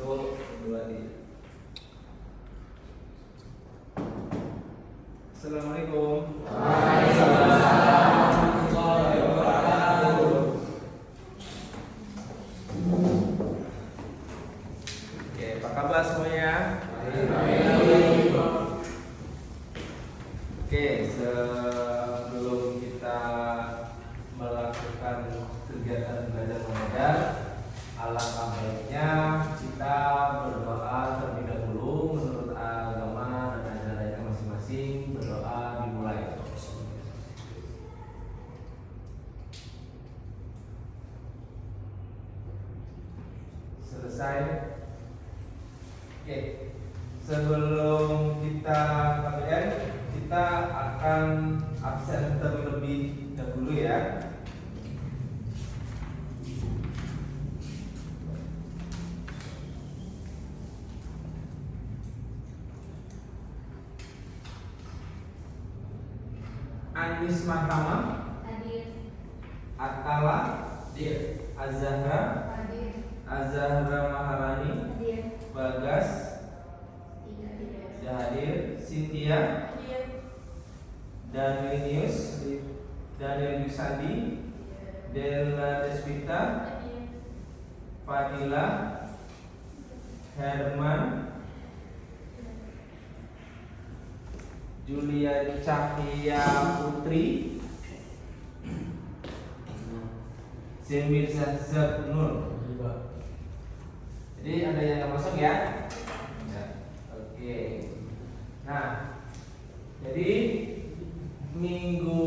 Satu, dua, tiga. Assalamualaikum. Waalaikumsalam warahmatullahi wabarakatuh. Oke, apa kabar semuanya? Baik. Oke, sebelum kita melakukan kegiatan belajar mengajar, alangkah baiknya kita berdoa terlebih dahulu menurut agama dan ajarannya masing-masing. Berdoa dimulai. Selesai. Oke, sebelum kita KBR, kita akan absen terlebih dahulu ya. Anis Mahama, Hadir. Atala, Hadir. Azahra, Hadir. Azahra Maharani, Hadir. Bagas, Tidak. hadir, Cynthia, Hadir. Danielius, Daniel Yusadi, Della Desvita, Hadir. Fadila, Herman, Julia Cahya Putri, Zemir Zazab Nur. Jadi ada yang nggak masuk ya? Ya. Oke. Nah, jadi minggu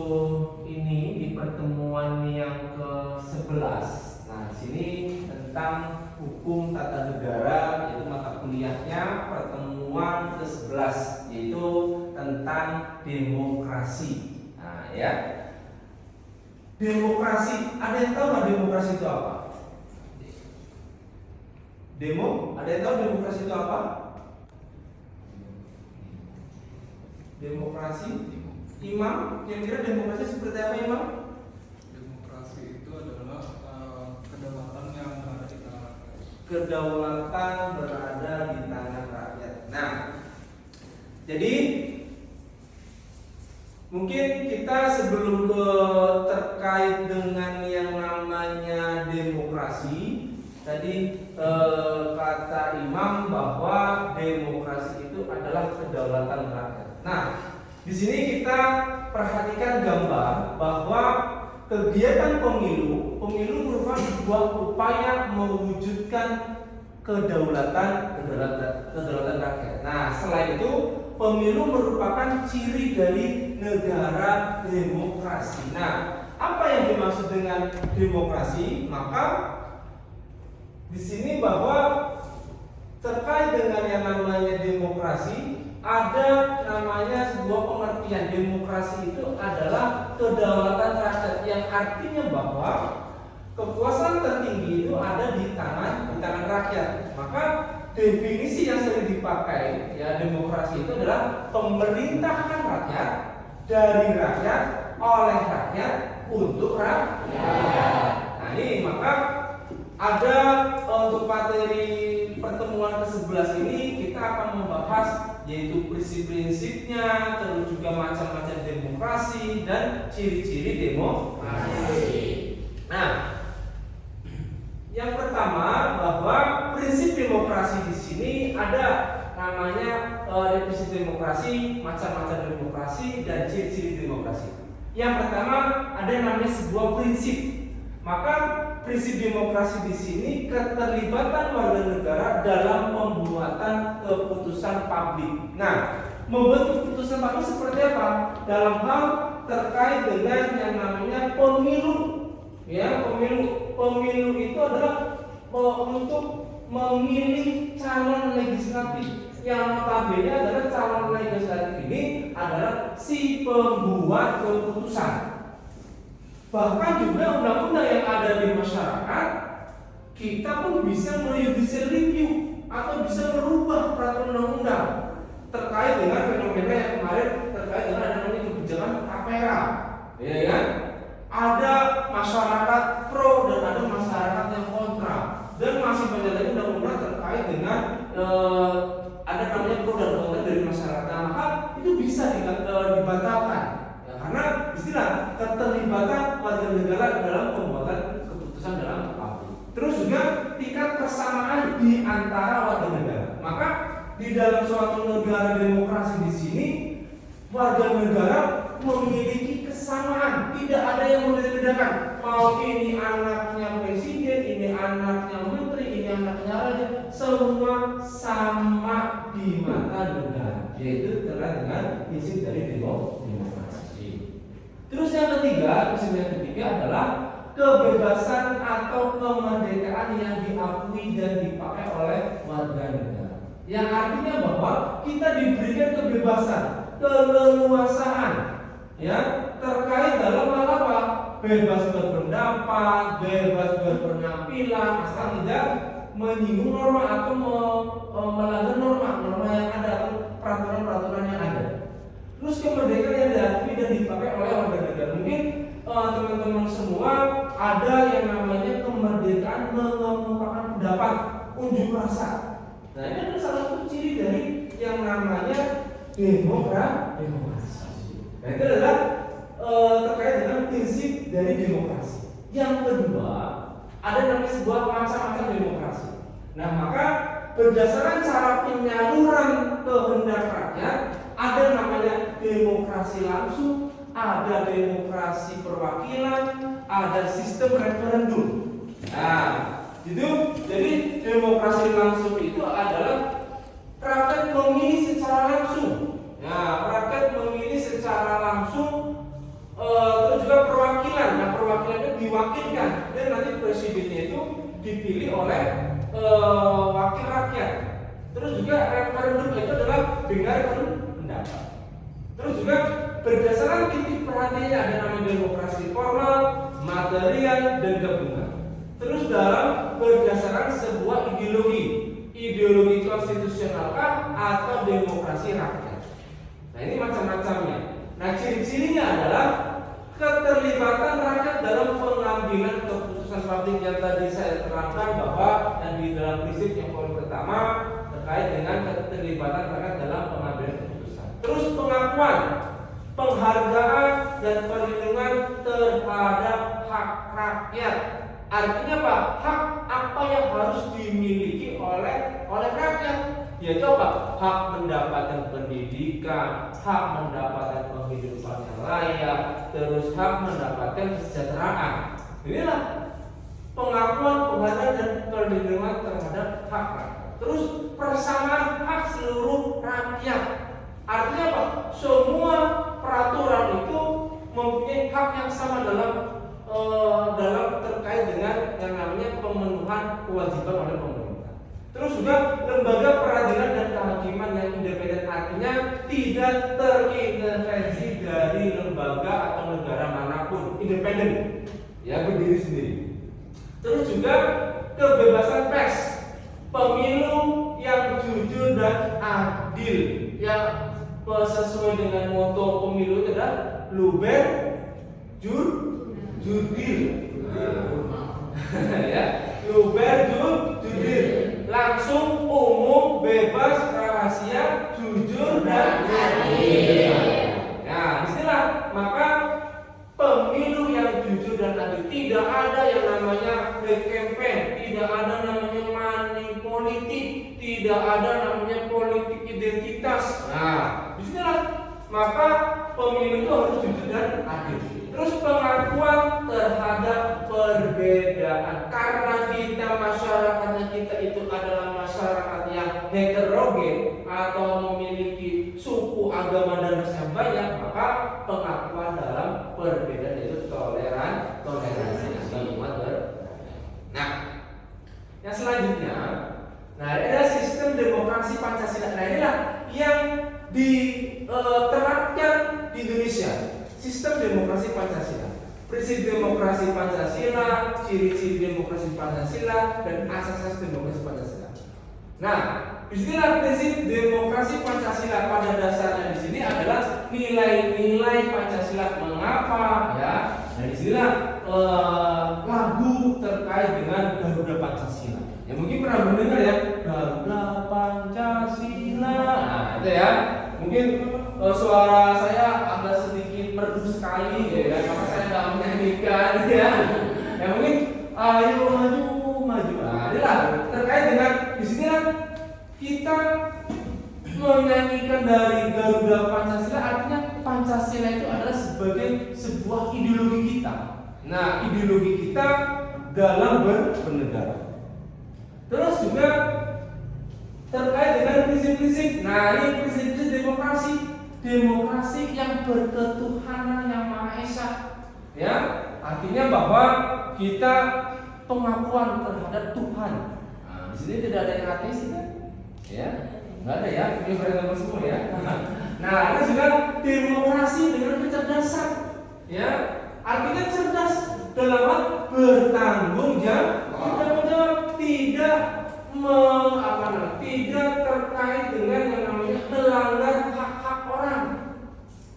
ini di pertemuan yang ke-11. Nah, di sini tentang hukum tata negara, yaitu mata kuliahnya pertemuan ke-11, yaitu tentang demokrasi. Nah, ya. Demokrasi, ada yang tahu nggak demokrasi itu apa? Ada yang tahu demokrasi itu apa? Demokrasi, Imam, kira-kira demokrasi seperti apa, Imam? Demokrasi itu adalah kedaulatan yang berada di tangan rakyat. Kedaulatan berada di tangan rakyat. Nah, jadi mungkin kita sebelum terkait dengan yang namanya demokrasi, tadi kata Imam bahwa demokrasi itu adalah kedaulatan rakyat. Nah, di sini kita perhatikan gambar bahwa kegiatan pemilu merupakan sebuah upaya mewujudkan kedaulatan rakyat. Nah, selain itu pemilu merupakan ciri dari negara demokrasi. Nah, apa yang dimaksud dengan demokrasi? Maka di sini bahwa terkait dengan yang namanya demokrasi, ada namanya sebuah pengertian. Demokrasi itu adalah kedaulatan rakyat, yang artinya bahwa kekuasaan tertinggi itu ada di tangan rakyat. Maka definisi yang sering dipakai ya demokrasi itu adalah pemerintahan rakyat dari rakyat oleh rakyat untuk rakyat. Nah, ini maka ada untuk materi pertemuan ke-11 ini kita akan membahas yaitu prinsip-prinsipnya, terus juga macam-macam demokrasi dan ciri-ciri demokrasi. Nah, yang pertama bahwa prinsip demokrasi di sini ada namanya definisi demokrasi, macam-macam demokrasi dan ciri-ciri demokrasi. Yang pertama ada namanya sebuah prinsip. Maka prinsip demokrasi di sini keterlibatan warga negara dalam pembuatan keputusan publik. Nah, membuat keputusan publik seperti apa? Dalam hal terkait dengan yang namanya pemilu. Ya, pemilu itu adalah untuk memilih calon legislatif. Yang notabene adalah calon legislatif ini adalah si pembuat keputusan. Bahkan juga undang-undang yang ada di masyarakat, kita pun bisa judicial review atau bisa merubah peraturan undang-undang terkait dengan fenomena yang kemarin terkait dengan namanya kebijakan tapera, ya kan? Ada masyarakat pro dan ada masyarakat yang kontra, dan masih banyak lagi undang-undang terkait dengan dengan ada namanya pro dan kontra dari masyarakat, maka itu bisa dibatalkan. Ya, karena istilah keterlibatan warga negara dalam pembuatan keputusan dalam publik. Terus juga tingkat kesamaan di antara warga negara. Maka di dalam suatu negara demokrasi di sini warga negara memiliki kesamaan, tidak ada yang membedakan. Mau ini anaknya presiden, ini anaknya menteri, ini anaknya raja, semua sama di mata negara. Yaitu terkait dengan prinsip dari demokrasi. Terus yang ketiga, prinsip yang ketiga adalah kebebasan atau kemerdekaan yang diakui dan dipakai oleh warga negara. Yang artinya bahwa kita diberikan kebebasan, keleluasaan, ya, terkait dalam hal apa? Bebas berpendapat, bebas berpenampilan, asal tidak menyinggung norma atau melanggar norma yang ada atau peraturan-peraturan yang ada. Terus kemerdekaan yang diakui dan dipakai oleh warga negara. Mungkin teman-teman semua ada yang namanya kemerdekaan mengemukakan pendapat, unjuk rasa. Nah, ini adalah salah satu ciri dari yang namanya demokrasi. Nah, itu adalah terkait dengan prinsip dari demokrasi. Yang kedua, ada namanya sebuah macam-macam demokrasi. Nah, maka berdasarkan cara penyaluran kehendak rakyat, ada namanya demokrasi langsung, ada demokrasi perwakilan, ada sistem referendum. Nah, itu jadi demokrasi langsung itu adalah rakyat memilih secara langsung. Nah, rakyat memilih secara langsung, terus juga perwakilan. Nah, perwakilan itu diwakilkan dan nanti presidennya itu dipilih oleh wakil rakyat. Terus juga referendum itu adalah dengar pendapat. Terus juga berdasarkan titik perhatiannya ada namanya demokrasi formal, material, dan gabungan. Terus dalam berdasarkan sebuah ideologi konstitusionalkah atau demokrasi rakyat. Nah, ini macam-macamnya. Nah, ciri-cirinya adalah keterlibatan rakyat dalam pengambilan keputusan publik yang tadi saya terangkan bahwa dan di dalam prinsip yang poin pertama terkait dengan keterlibatan rakyat dalam pengambilan keputusan. Terus pengakuan, penghargaan dan perlindungan terhadap hak rakyat. Artinya apa? Hak apa yang harus dimiliki oleh rakyat? Yaitu apa? Hak mendapatkan pendidikan, hak mendapatkan penghidupan yang layak, terus hak mendapatkan kesejahteraan. Inilah pengakuan, penghargaan dan perlindungan terhadap hak rakyat. Terus persamaan hak seluruh rakyat. Artinya apa? Semua peraturan itu mempunyai hak yang sama dalam terkait dengan yang namanya pemenuhan kewajiban oleh pemerintah. Terus juga lembaga peradilan dan kehakiman yang independen, artinya tidak terintervensi dari lembaga atau negara manapun, independen, ya, berdiri sendiri. Terus juga kebebasan pers, pemilu yang jujur dan adil, yang sesuai dengan moto pemilu itu adalah luber jurdil, ya, luber jurdil, langsung, umum, bebas, rahasia, jujur dan adil. Nah, istilah maka pemilu yang jujur dan adil, tidak ada yang namanya black campaign, tidak ada namanya money politik, tidak ada namanya politik identitas. Nah, disinilah maka pemilu itu harus jujur dan adil. Terus pengakuan terhadap perbedaan, karena kita masyarakatnya kita itu adalah masyarakat yang heterogen atau memiliki suku, agama dan ras yang banyak, maka pengakuan dalam perbedaan itu toleransi umat berbeda. Nah, yang selanjutnya, nah ada sistem demokrasi Pancasila. Nah, inilah yang diterapkan di Indonesia. Sistem demokrasi Pancasila, prinsip demokrasi Pancasila, ciri-ciri demokrasi Pancasila, dan asas-asas demokrasi Pancasila. Nah, disinilah prinsip demokrasi Pancasila pada dasarnya di sini adalah nilai-nilai Pancasila. Mengapa? Ya, nah disinilah lagu terkait dengan Garuda Pancasila. Ya mungkin pernah mendengar ya, Garuda Pancasila. Nah, itu ya. Mungkin suara saya agak sedikit merdu sekali ya kan, maka saya nggak menyanyikan ya. Ya mungkin ayo maju maju. Nah, inilah terkait dengan di sini kan kita menyanyikan dari Garuda Pancasila, artinya Pancasila itu adalah sebagai sebuah ideologi kita. Nah, ideologi kita dalam bernegara. Terus juga terkait dengan prinsip-prinsip. Nah, ini prinsip-prinsip demokrasi. Demokrasi yang berketuhanan yang Maha Esa. Ya, artinya bahwa kita pengakuan terhadap Tuhan. Nah, di sini tidak ada yang ateis kan? Ya, nggak ada ya. Ini beragama semua ya. Nah, ada juga demokrasi dengan kecerdasan. Ya, artinya cerdas dalam bertanggung jawab, tidak tidak terkait dengan yang namanya melanggar hak-hak orang,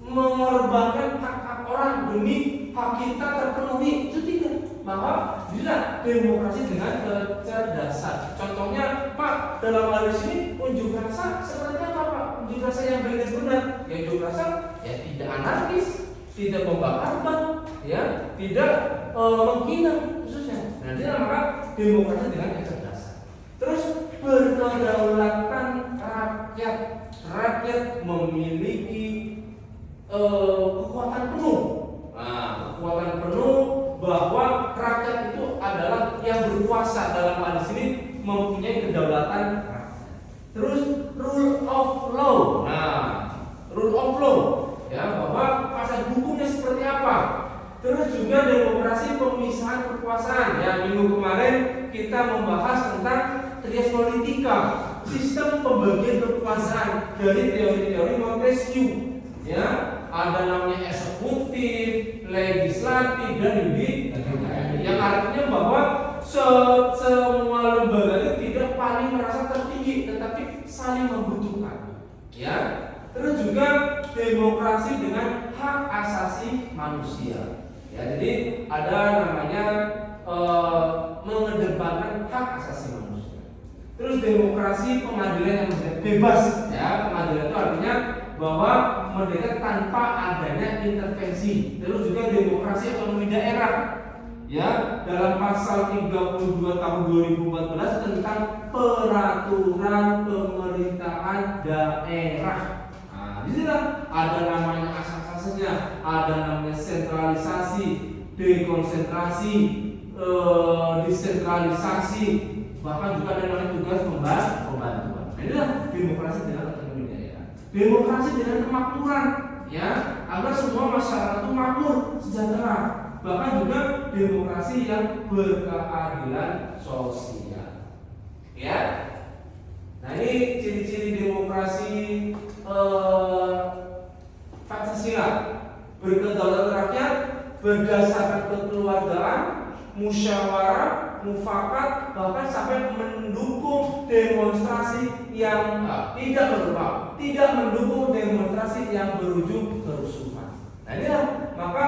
mengorbankan hak-hak orang demi hak kita terpenuhi, itu tidak. Maka bila demokrasi dengan kecerdasan. Contohnya, Pak, dalam hal ini unjuk rasa seperti apa, Pak? Unjuk rasa yang baik dan benar. Ya, unjuk rasa ya tidak anarkis, tidak membakar ban, ya, tidak menghina khususnya. Nah, ini maka demokrasi dengan kecerdasan. Terus berkedaulatan rakyat. Rakyat memiliki kekuatan penuh. Nah, kekuatan penuh bahwa rakyat itu adalah yang berkuasa, dalam hal ini mempunyai kedaulatan rakyat. Terus rule of law. Nah, rule of law ya, bahwa asal hukumnya seperti apa. Terus juga demokrasi pemisahan kekuasaan. Ya, minggu kemarin kita membahas tentang trias politika, sistem pembagian kekuasaan dari teori-teori Montesquieu. Ya, ada namanya eksekutif, legislatif, dan yudikatif. Yang artinya bahwa semua lembaga itu tidak paling merasa tertinggi, tetapi saling membutuhkan. Ya, terus juga demokrasi dengan hak asasi manusia. Ya, jadi ada namanya mengedepankan hak asasi manusia. Terus demokrasi pengadilan yang bebas. Ya, pengadilan itu artinya bahwa merdeka tanpa adanya intervensi. Terus juga demokrasi otonomi daerah. Ya, dalam pasal 32 tahun 2014 tentang peraturan pemerintahan daerah. Nah, di sini ada namanya asas-asasnya, ada namanya sentralisasi, dekonsentrasi, desentralisasi, bahkan juga ada namanya tugas pembantuan. Nah, inilah demokrasi dengan otonomi daerah. Demokrasi dengan kemakmuran, ya, agar semua masyarakat itu makmur, sejahtera. Bahkan juga demokrasi yang berkeadilan sosial. Ya. Nah, ini ciri-ciri demokrasi Pancasila. Berkedaulatan rakyat, berdasarkan kekeluargaan, musyawarah, mufakat, bahkan sampai mendukung demonstrasi yang tidak mendukung demonstrasi yang berujung kerusuhan. Nah, inilah maka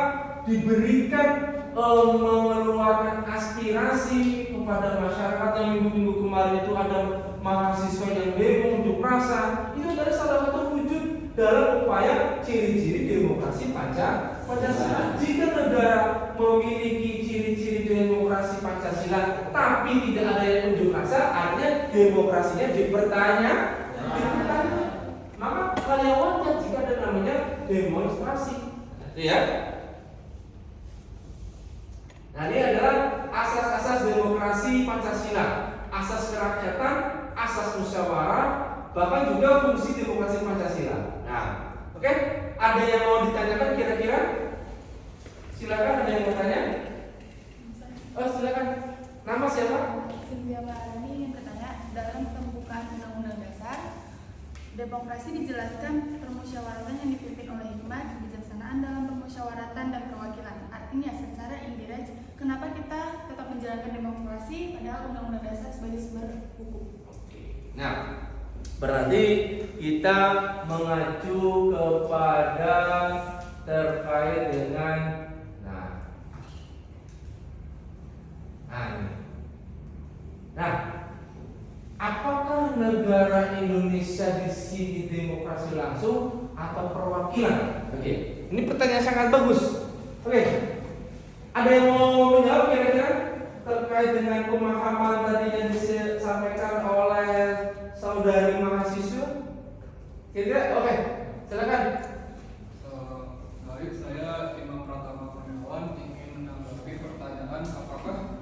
diberikan mengeluarkan aspirasi kepada masyarakat. Yang minggu-minggu kemarin itu ada mahasiswa yang demo unjuk rasa. Itu adalah salah satu wujud dalam upaya ciri-ciri demokrasi Pancasila. Jika negara memiliki ciri-ciri demokrasi Pancasila tapi tidak ada yang unjuk rasa, artinya demokrasinya dipertanyakan. Maka hal yang wajar jika ada namanya demonstrasi. Ya. Nah, ini adalah asas-asas demokrasi Pancasila, asas kerakyatan, asas musyawarah, bahkan juga fungsi demokrasi Pancasila. Nah, oke, ada yang mau ditanyakan kira-kira? Silakan, ada yang mau tanya? Oh, silakan. Nama siapa? Cynthia Maharani yang bertanya, dalam pembukaan Undang-Undang Dasar, demokrasi dijelaskan permusyawaratan yang dipimpin oleh hikmat, kebijaksanaan dalam permusyawaratan dan perwakilan. Artinya secara indirect, kenapa kita tetap menjalankan demokrasi padahal Undang-Undang Dasar sebagai sumber hukum? Nah, berarti kita mengacu kepada terkait dengan nah, negara Indonesia di sini demokrasi langsung atau perwakilan? Oke, ini pertanyaan sangat bagus. Oke, ada yang mau menjawab kira-kira terkait dengan pemahaman tadi yang disampaikan oleh saudari mahasiswa? Kira-kira? Oke, silakan. Baik, saya Imam Pratama Kurniawan ingin menanggapi pertanyaan apakah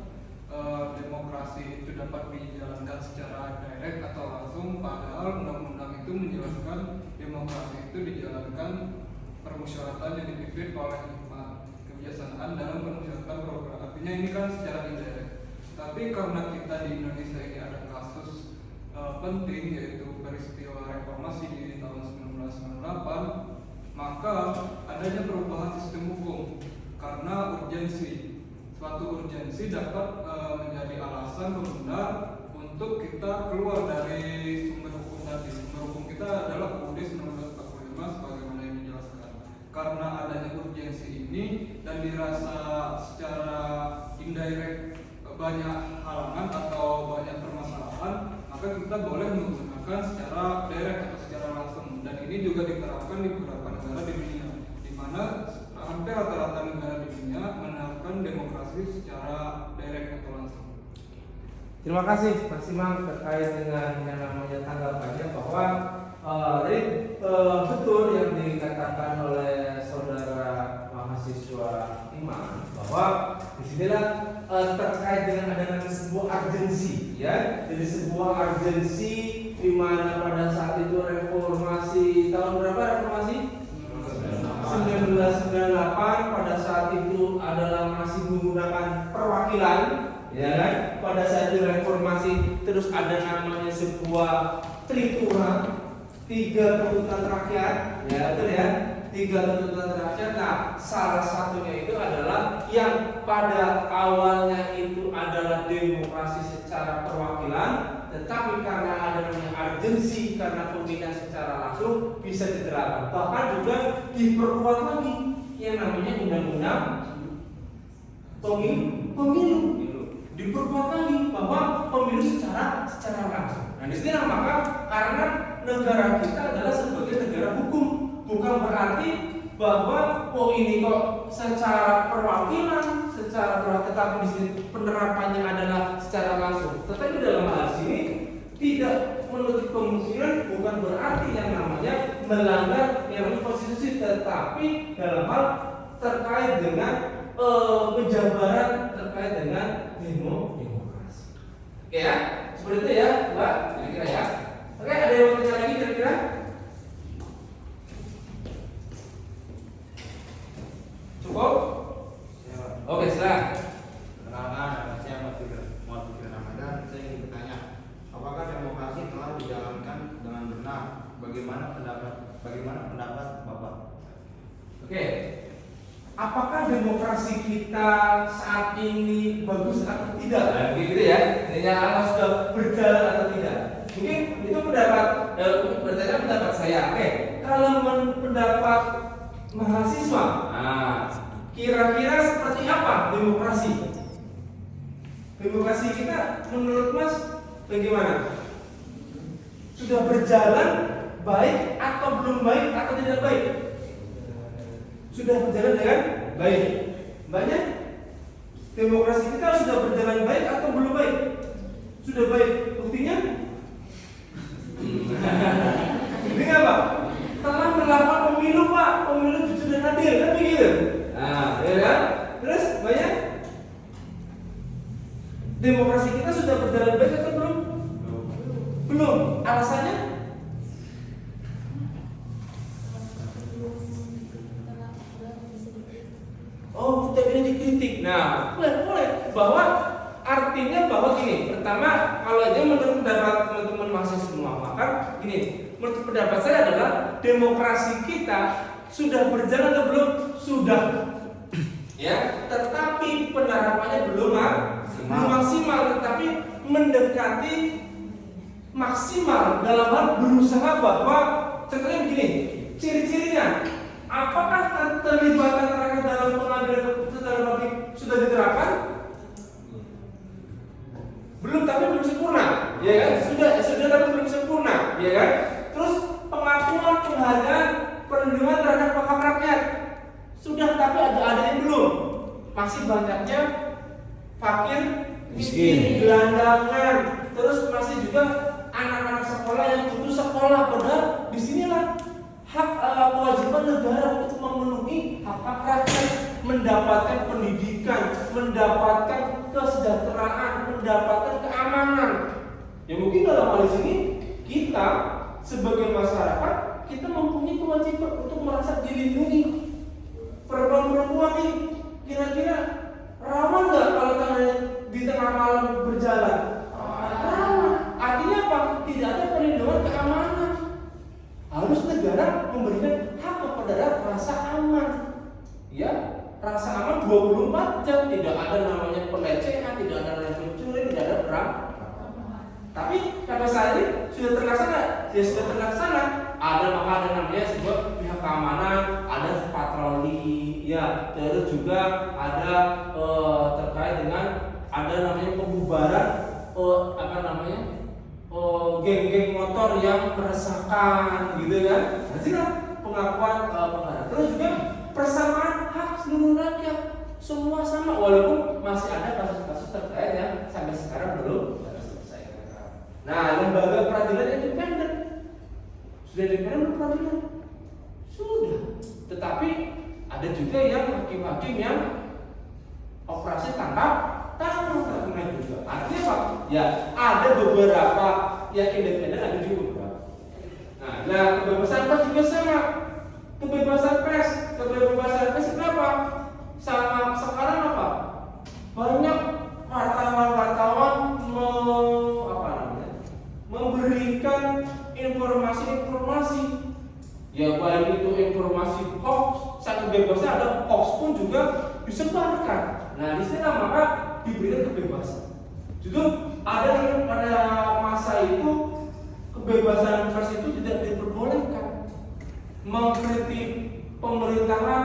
demokrasi itu dapat dijalankan secara direct atau langsung, padahal undang-undang itu menjelaskan demokrasi itu dijalankan permusyawaratan yang dipimpin oleh kebijaksanaan dalam permusyawaratan program. Artinya ini kan secara indirect. Tapi karena kita di Indonesia ini ada kasus penting yaitu peristiwa reformasi di tahun 1998, maka adanya perubahan sistem hukum karena urgensi. Suatu urgensi dapat menjadi alasan pembenar untuk kita keluar dari sumber hukum tadi. Sumber hukum kita adalah UUD 1945 sebagaimana yang dijelaskan. Karena adanya urgensi ini dan dirasa secara indirect banyak halangan atau banyak permasalahan, maka kita boleh menggunakan secara direct atau secara langsung. Dan ini juga diterapkan di beberapa negara di dunia, di mana hampir rata-rata negara di dunia menerapkan demokrasi secara direct atau langsung. Terima kasih Mas Imam terkait dengan yang namanya tanggapannya bahwa betul yang dikatakan oleh saudara mahasiswa Imam bahwa disinilah terkait dengan adanya sebuah urgensi, ya. Jadi sebuah urgensi di mana pada saat itu reformasi tahun berapa reformasi? 1998 pada saat itu adalah masih menggunakan perwakilan, ya kan? Pada saat itu reformasi terus ada namanya sebuah tritura 3 tuntutan rakyat, ya betul ya? 3 tuntutan rakyat. Nah, salah satunya itu adalah yang pada awalnya itu adalah demokrasi secara perwakilan, tetapi karena ada namanya urgensi karena pemilihan secara langsung bisa diterapkan. Bahkan juga diperkuat lagi yang namanya undang-undang pemilu. Diperkuat lagi bahwa pemilu secara langsung. Nah, di sini maka karena negara kita adalah sebagai negara hukum, bukan berarti bahwa ini kok secara perwakilan, tetapi di sini penerapannya adalah secara langsung. Tetapi dalam hal ini tidak menutup kemungkinan, bukan berarti yang namanya melanggar yang namanya konstitusi, tetapi dalam hal terkait dengan penjabaran terkait dengan demokrasi. Oke ya, seperti itu ya, Mbak. Kira-kira ya. Oke, ada yang mau tanya lagi kira-kira? Cukup? Oke, silakan. Perkenalkan, saya Muhammad Fikri Ramadan. Saya ingin bertanya, apakah demokrasi telah dijalankan dengan benar? Bagaimana pendapat Bapak? Oke. Apakah demokrasi kita saat ini bagus atau tidak? Nah, begitu ya. Apa sudah berjalan atau tidak? Mungkin itu bertanya pendapat saya. Oke. Kalau pendapat mahasiswa, kira-kira seperti apa demokrasi? Demokrasi kita menurut Mas bagaimana? Sudah berjalan baik atau belum baik atau tidak baik? Sudah berjalan dengan baik. Banyak demokrasi kita sudah berjalan baik atau belum baik? Sudah baik. Buktinya? Buktinya apa? Telah melakukan pemilu, Pak. Pemilu jujur dan adil, kan begitu? Nah, ya kan? Terus banyak demokrasi kita sudah berjalan baik atau belum? Belum. Alasannya? Oh, tidak bisa dikritik. Nah, boleh. Bahwa artinya bahwa gini. Pertama, kalau aja menurut pendapat teman-teman mahasiswa semua, maka gini. Menurut pendapat saya adalah demokrasi kita sudah berjalan atau belum? Sudah. Ya, tetapi penerapannya belum maksimal, tetapi mendekati maksimal dalam hal berusaha bahwa contohnya begini, ciri-cirinya apakah terlibatan rakyat dalam pengambilan keputusan publik sudah diterapkan? Belum, tapi belum sempurna, ya kan? Sudah tapi belum sempurna. ya kan? Terus pengakuan, penghargaan, perlindungan terhadap hak rakyat. Sudah, tapi ada yang belum. Masih banyaknya fakir, miskin, gelandangan. Terus masih juga anak-anak sekolah yang putus sekolah. Padahal disinilah hak kewajiban negara untuk memenuhi hak rakyat, mendapatkan pendidikan, mendapatkan kesejahteraan, mendapatkan keamanan. Ya mungkin dalam hal ini kita sebagai masyarakat kita mempunyai kewajiban untuk merasa dilindungi. Perempuan-perempuan ini kira-kira rawan nggak kalau di tengah malam berjalan? Rawan. Artinya apa? Tidak ada perlindungan keamanan. Harus negara memberikan hak kepada rasa aman. Ya, rasa aman 24 jam. Tidak ada namanya pelecehan, tidak ada namanya pencurian, tidak ada perang. Tapi sampai saat ini sudah terlaksana. Ya sudah terlaksana. Maka ada namanya sebuah pihak keamanan, ada patroli, ya. Terus juga ada terkait dengan ada namanya pembubaran geng-geng motor yang meresahkan, gitu kan? Nanti lah pengakuan penghargaan. Terus juga persamaan hak seluruh rakyat, semua sama, walaupun masih ada kasus-kasus terkait yang sampai sekarang belum selesai. Nah, lembaga peradilan independen sudah independen peradilan sudah, tetapi ada juga yang hakim-hakim yang operasi tangkap tangan juga. Artinya apa? Ya ada beberapa yang independen, ada juga beberapa. Nah, kebebasan pers juga sama. Kebebasan pers kenapa? Sama sekarang apa? Banyak wartawan memberikan informasi. Ya baik itu informasi hoax, sangat bebasnya ada hoax pun juga disebarkan. Nah, di sana maka diberikan kebebasan. Justru ada yang pada masa itu kebebasan pers itu tidak diperbolehkan. Mengkritik pemerintahan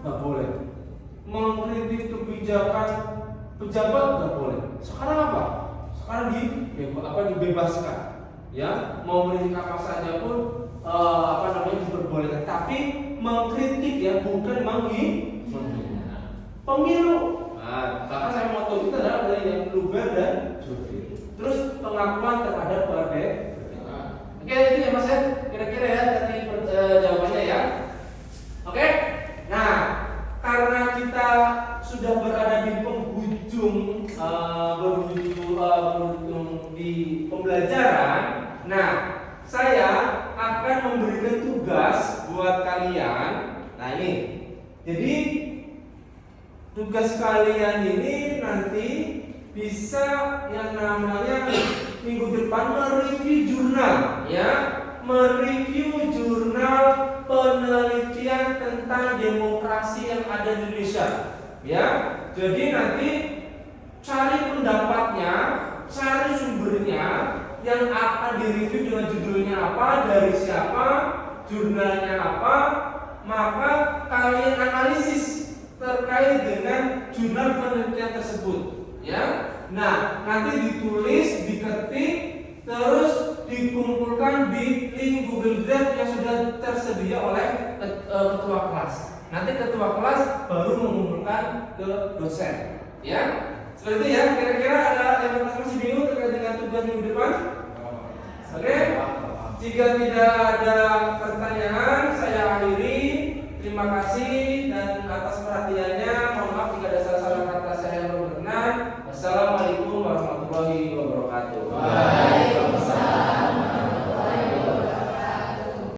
nggak boleh, mengkritik kebijakan pejabat nggak boleh. Sekarang apa? Sekarang dibebaskan. Ya, mau mengkritik apa saja pun diperbolehkan. Tapi mengkritik ya, bukan menghina. Pemilu. Nah, bahkan saya mau tahu itu adalah dari yang Luber dan Jufri. Terus pengakuan terhadap perbedaan. Oke, itu ya Mas ya. Kira-kira ya tadi jawabannya ya. Oke. Nah, karena kita sudah berada di penghujung di pembelajaran, nah saya akan memberikan tugas buat kalian. Nah ini, jadi tugas kalian ini nanti bisa yang namanya minggu depan mereview jurnal, ya, mereview jurnal penelitian tentang demokrasi yang ada di Indonesia, ya. Jadi nanti cari pendapatnya, cari sumbernya, yang akan direview dengan judulnya apa, dari siapa, jurnalnya apa, maka kalian analisis terkait dengan jurnal penelitian tersebut, ya. Nah, nanti ditulis, diketik, terus dikumpulkan di link Google Drive yang sudah tersedia oleh ketua kelas. Nanti ketua kelas baru mengumpulkan ke dosen, ya. Seperti itu ya. Kira-kira ada yang masih bingung terkait dengan tugas minggu depan? Oke. Jika tidak ada pertanyaan, saya akhiri. Terima kasih.